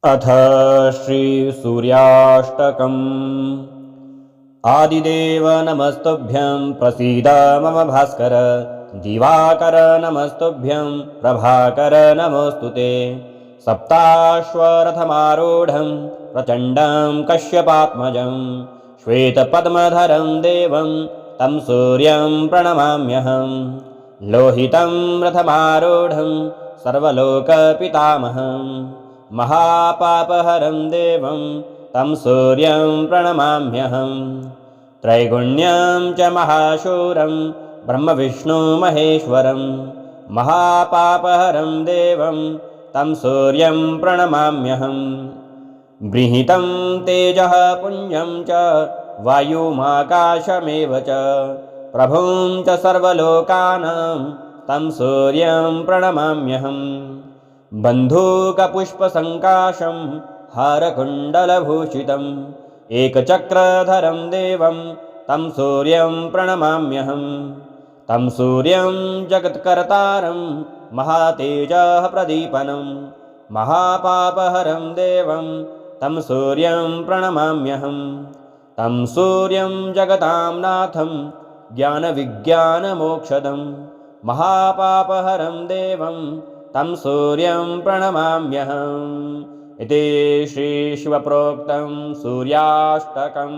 अथ श्रीसूर्याष्टकम्। आदिदेव नमस्तुभ्यं प्रसीद मम भास्कर। दिवाकर नमस्तुभ्यं प्रभाकर नमोऽस्तु ते। सप्ताश्वरथमारूढं प्रचण्डं कश्यपात्मजं श्वेतपद्मधरं देवं तं सूर्यं प्रणमाम्यहम्। लोहितं रथमारूढं सर्वलोकपितामहम् महापापहरं देवं तं सूर्यं प्रणमाम्यहम्। त्रैगुण्यं च महाशूरं ब्रह्मविष्णुमहेश्वरं महापापहरं देवं तं सूर्यं प्रणमाम्यहम्। बृंहितं तेजः पुञ्जं च वायुमाकाशमेव च प्रभुं च सर्वलोकानां तं सूर्यं प्रणमाम्यहम्। बन्धूकपुष्पसङ्काशं हारकुण्डलभूषितम् एकचक्रधरं देवं तं सूर्यं प्रणमाम्यहम्। तं सूर्यं जगत्कर्तारं महातेजः प्रदीपनं महापापहरं देवं तं सूर्यं प्रणमाम्यहम्। तं सूर्यं जगतां नाथं ज्ञानविज्ञानमोक्षदं महापापहरं देवं तं सूर्यं प्रणमाम्यहम्। इति श्रीशिवप्रोक्तं सूर्याष्टकम्।